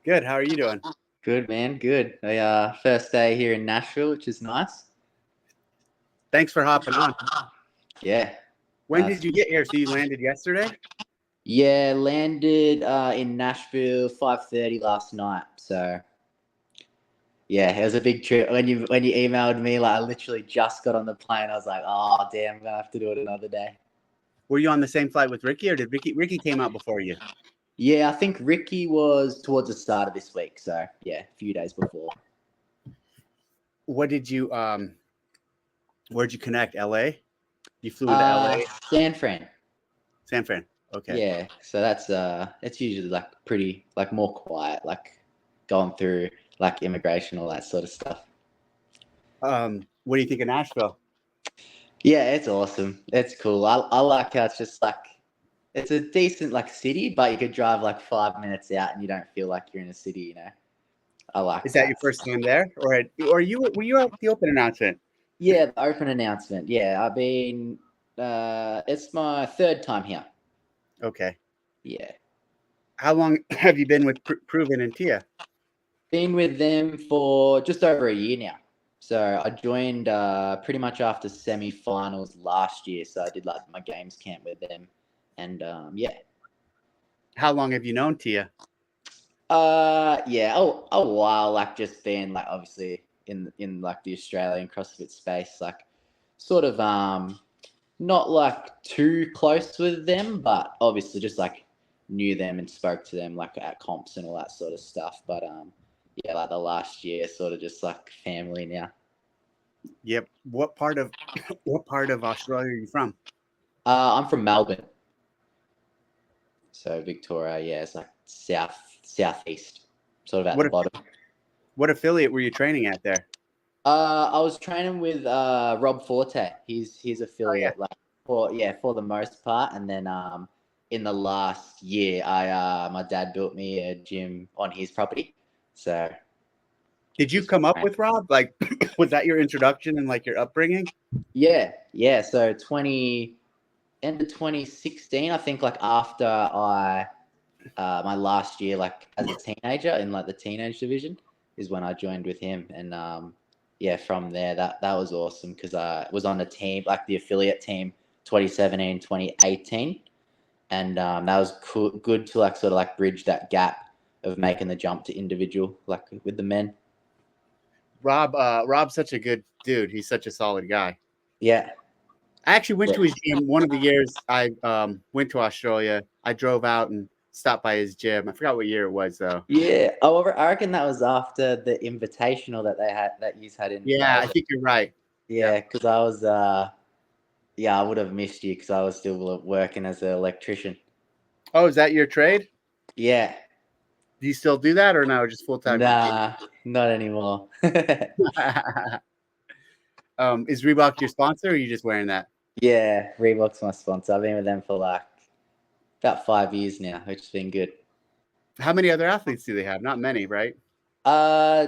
Good. How are you doing? Good, man. Good. First day here in Nashville, which is nice. Thanks for hopping on. Yeah. When Uh, did you get here? So you landed yesterday? yeah, landed in Nashville 5:30 last night. So yeah, it was a big trip. When you emailed me, like I literally just got on the plane. I was like, oh damn, I'm gonna have to do it another day. Were you on the same flight with Ricky, or did Ricky came out before you? Yeah, I think Ricky was towards the start of this week. So yeah, a few days before. What did you Where'd you connect? LA? You flew into Uh, LA? San Fran. San Fran. Okay. Yeah, so that's it's usually like pretty like more quiet, like going through like immigration, all that sort of stuff. What do you think of Nashville? Yeah, it's awesome. It's cool. I like how it's just like it's a decent like city, but you could drive like 5 minutes out and you don't feel like you're in a city, you know. I like Is that that. your first time there, or you were you at the open announcement? Yeah, the open announcement. Yeah, I've been it's my third time here. Okay. Yeah. How long have you been with Proven and Tia? Been with them for just over a year now. So I joined pretty much after semi-finals last year. So I did like my games camp with them, and yeah, How long have you known Tia? yeah, oh, a while. Like just being like obviously in like the Australian CrossFit space, like sort of not like too close with them, but obviously just like knew them and spoke to them like at comps and all that sort of stuff. But yeah, like the last year, sort of just like family now. Yep. What part of what part of Australia are you from? I'm from Melbourne, so Victoria. Yeah, it's like southeast, sort of at the What bottom. what affiliate were you training at there? I was training with Rob Forte. He's his Oh yeah. affiliate, like for the most part. And then in the last year, I my dad built me a gym on his property, so Did you just come up train. with Rob? Like, was that your introduction and like your upbringing? Yeah. So 2016, I think, like after I my last year, like as a teenager in like the teenage division, is when I joined with him, and yeah, from there that was awesome because I was on the team, like the affiliate team, 2017, 2018, and that was cool, good to like sort of like bridge that gap of making the jump to individual, like with the men. Rob's such a good dude. He's such a solid guy. Yeah. I actually went Yeah. to his gym one of the years I went to Australia. I drove out and stopped by his gym. I forgot what year it was though. Yeah, I reckon that was after the invitational that they had that you had in Yeah, I Melbourne. think you're right. Yep. Yeah, because I was yeah, I would have missed you because I was still working as an electrician. Oh, is that your trade? Yeah, Do you still do that or no? Just full time? nah, not anymore. Is Reebok your sponsor, or are you just wearing that? Yeah, Reebok's my sponsor. I've been with them for like about 5 years now, which has been good. How many other athletes do they have? Not many, right? Uh,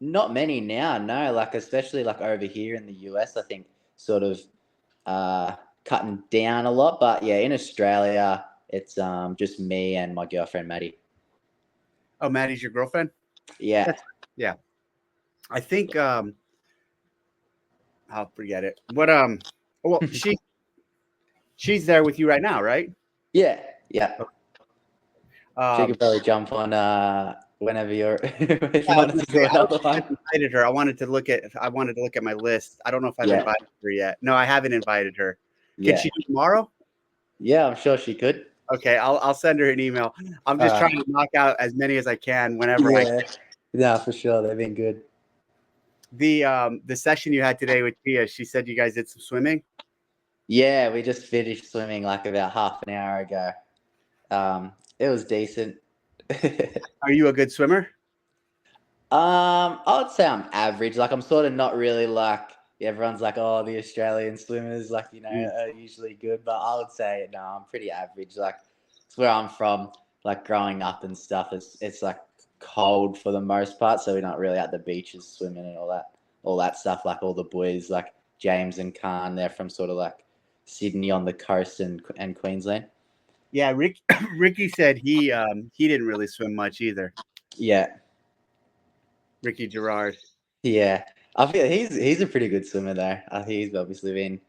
Not many now. No, like especially like over here in the US, I think sort of cutting down a lot. But yeah, in Australia, it's just me and my girlfriend Maddie. Oh, Maddie's your girlfriend? Yeah. That's yeah. I think I'll forget it. Well, she's there with you right now, right? Yeah, yeah. She Um could probably jump on whenever you're if yeah, you I was wanted gonna to do say I don't another think one. I've invited her. I wanted to look at my list. I don't know if I've Yeah, invited her yet. No, I haven't invited her. Can yeah, she do tomorrow? yeah. I'm sure she could. Okay, I'll send her an email. I'm All just trying right. to knock out as many as I can whenever I Yeah, yeah, for sure. They've been good. the session you had today with Tia, she said you guys did some swimming. Yeah, we just finished swimming like about half an hour ago. It was decent. Are you a good swimmer? I would say I'm average. Like I'm sort of not really like everyone's like, oh, the Australian swimmers, like Mm. are usually good. But I would say no, I'm pretty average. Like it's where I'm from. Like growing up and stuff, it's like cold for the most part, so we're not really at the beaches swimming and all that stuff. Like all the boys, like James and Khan, they're from sort of like Sydney on the coast and Queensland. Yeah, Ricky said he didn't really swim much either. Yeah, Ricky Gerard. yeah. I feel he's a pretty good swimmer though. I think he's obviously been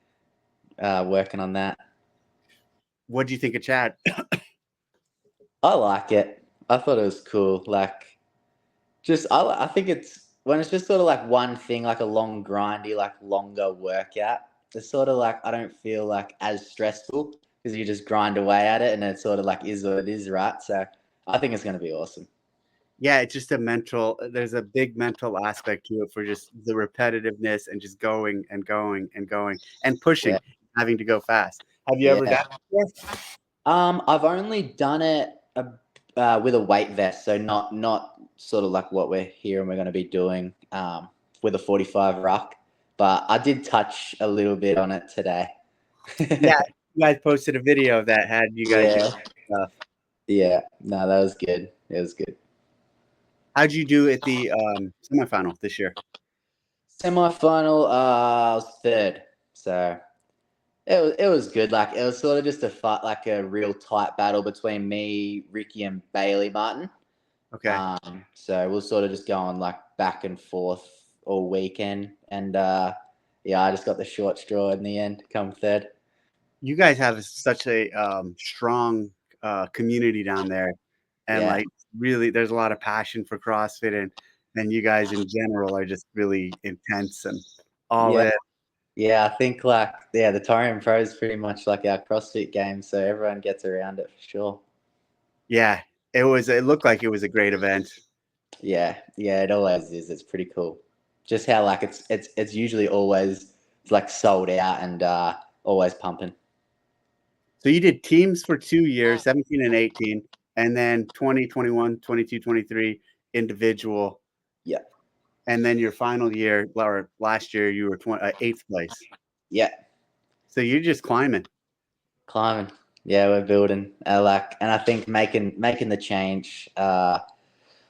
working on that. What do you think of Chad? I like it. I thought it was cool. Like, just I think it's when it's just sort of like one thing, like a long grindy, like longer workout. It's sort of like I don't feel like as stressful because you just grind away at it, and it sort of like is what it is, right? So I think it's gonna be awesome. Yeah, it's just a mental. There's a big mental aspect to it for just the repetitiveness and just going and going and going and Yeah, pushing, having to go fast. Have you ever yeah. done it before? I've only done it with a weight vest, so not sort of like what we're here and we're going to be doing with a 45 ruck. But I did touch a little bit on it today. Yeah, you guys posted a video that had you guys doing Yeah, stuff. yeah. No, that was good. It was good. How'd you do at the semifinal this year? Semi-final, I was third, so it was good. Like it was sort of just a fight, like a real tight battle between me, Ricky, and Bailey Martin. Okay. So we'll sort of just go on like back and forth all weekend, and yeah, I just got the short straw in the end, come third. You guys have such a strong community down there, and Yeah, like really, there's a lot of passion for CrossFit, and you guys in general are just really intense and all yeah, in. yeah. I think like the Torian Pro is pretty much like our CrossFit game, so everyone gets around it for sure. Yeah, it was. It looked like it was a great event. Yeah, yeah, it always is. It's pretty cool. Just how like it's usually always like sold out and always pumping. So you did teams for 2 years, 17 and 18, and then 20, 21, 22, 23 individual, Yeah, and then your final year or last year you were eighth place. yeah. So you're just climbing. Climbing. Yeah, we're building. And I think making the change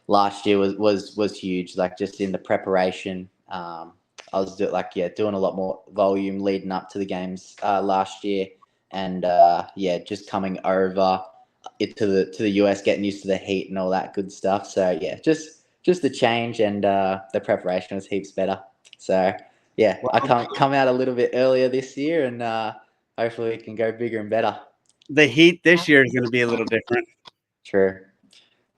last year was huge. Like just in the preparation, I was doing a lot more volume leading up to the games last year, and yeah, just coming over it to the US, getting used to the heat and all that good stuff. So yeah, just the change and the preparation was heaps better. So yeah, I Well, come out a little bit earlier this year, and hopefully we can go bigger and better. the heat this year is going to be a little different. True.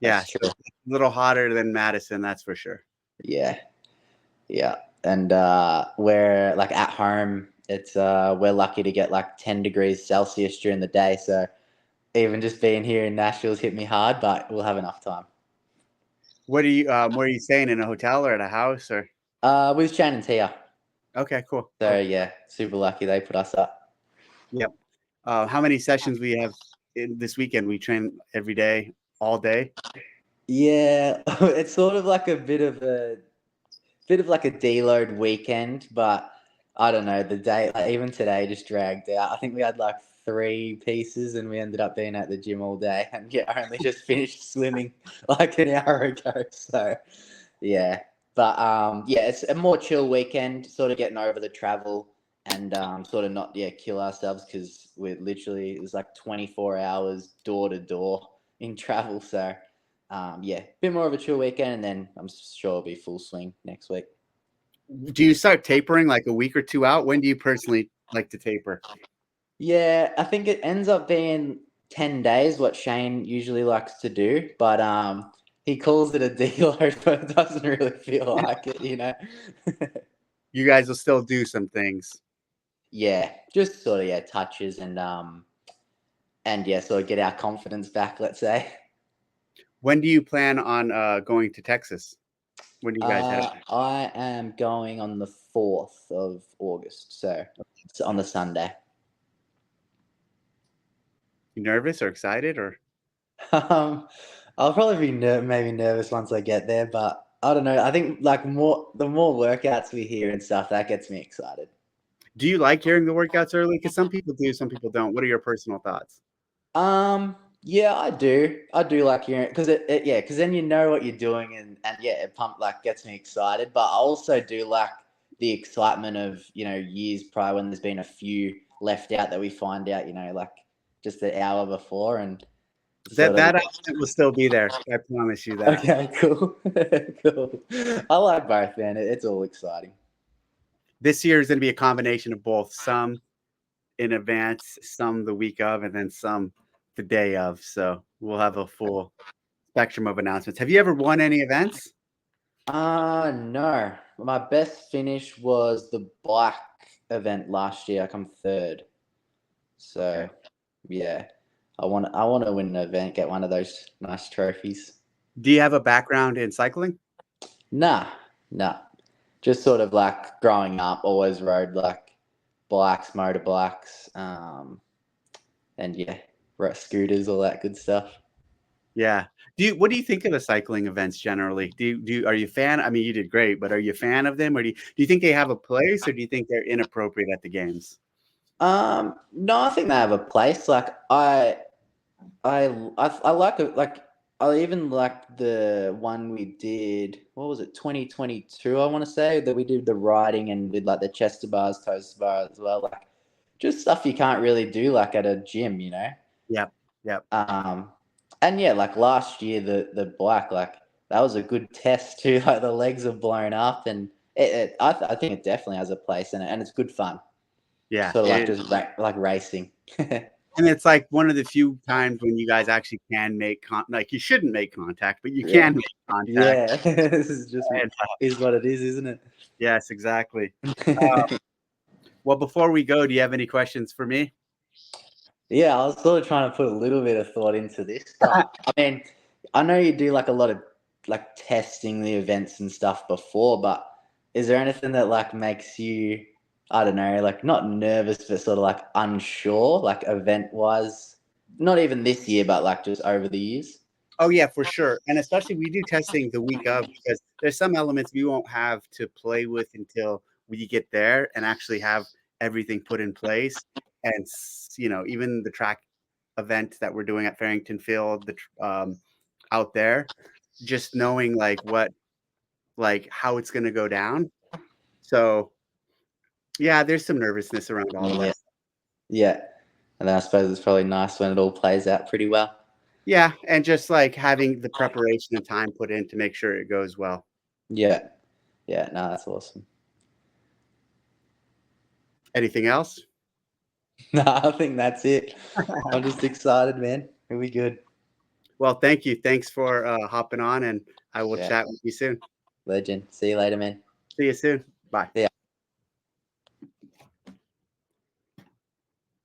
That's Yes, true. it's a little hotter than Madison, that's for sure. Yeah. Yeah. And we're like at home, it's we're lucky to get like 10 degrees Celsius during the day. So even just being here in Nashville's hit me hard, but we'll have enough time. What are you? Where are you staying, in a hotel or at a house or? With Shane and Tia. Okay, cool, So cool. yeah, super lucky they put us up. Yep. How many sessions we have this weekend? We train every day, all day. Yeah, it's sort of like a bit of like a deload weekend, but I don't know. The day, like even today, just dragged out. I think we had like three pieces, and we ended up being at the gym all day, and yeah, I only just finished swimming like an hour ago. So yeah, but yeah, it's a more chill weekend. Sort of getting over the travel and sort of not kill ourselves because we're literally it was like 24 hours door to door in travel. So yeah, bit more of a chill weekend, and then I'm sure it'll be full swing next week. Do you start tapering like a week or two out? When do you personally like to taper? Yeah, I think it ends up being 10 days, what Shane usually likes to do, but he calls it a deload, but it doesn't really feel like it. You guys will still do some things. Yeah, just sort of touches and yeah, sort of get our confidence back, let's say. When do you plan on going to Texas? When do you guys head? I am going on the 4th of August, so it's on the Sunday. You nervous or excited or? Um, I'll probably be maybe nervous once I get there, but I don't know. I think like the more workouts we hear and stuff, that gets me excited. Do you like hearing the workouts early? Because some people do, some people don't. What are your personal thoughts? Yeah, I do. I do like hearing it because yeah, because then you know what you're doing and yeah, it gets me excited. But I also do like the excitement of years prior when there's been a few left out that we find out like just the hour before and Sort That of. accent will still be there. I promise you that. Okay, cool. Cool. I like both, man. It's all exciting. This year is going to be a combination of both. Some in advance, some the week of, and then some the day of. So we'll have a full spectrum of announcements. Have you ever won any events? No. My best finish was the bike event last year. I come third. So Okay. yeah. I want to win an event, get one of those nice trophies. Do you have a background in cycling? Nah, nah. Just sort of like growing up, always rode like bikes, motorbikes, and yeah, scooters, all that good stuff. Yeah. What do you think of the cycling events generally? Are you a fan? I mean, you did great, but are you a fan of them, or do you think they have a place, or do you think they're inappropriate at the games? No, I think they have a place. Like I like it. Like I even like the one we did. What was it? 2022. I want to say that we did the riding and did like the chest to bars, toes to bars as well. Like just stuff you can't really do like at a gym, you know. Yep. Yep. Um, and yeah, like last year the bike like that was a good test too. Like the legs are blown up, and I think it definitely has a place in it, and it's good fun. Yeah. Sort of like just like racing. And it's like one of the few times when you guys actually can make like you shouldn't make contact, but you Yeah. can make contact. Yeah, this is just And, is what it is, isn't yes, exactly. it? Well, before we go, do you have any questions for me? Yeah, I was sort of trying to put a little bit of thought into this, but I mean, I know you do like a lot of like testing the events and stuff before, but is there anything that like makes you, I don't know, like not nervous, but sort of like unsure, like event wise? Not even this year, but like just over the years. Oh yeah, for sure. And especially we do testing the week of because there's some elements we won't have to play with until we get there and actually have everything put in place. And even the track event that we're doing at Farrington Field, out there, just knowing like how it's going to go down. So yeah, there's some nervousness around all of Yeah, that. yeah. And then I suppose it's probably nice when it all plays out pretty well. Yeah, and just like having the preparation and time put in to make sure it goes well. Yeah, yeah. No, that's awesome. Anything else? No, I think that's it. I'm just excited, man. It'll be good. Well, thank you. Thanks for hopping on, and I will Yeah, chat with you soon. legend. See you later, man. See you soon. Bye. Yeah.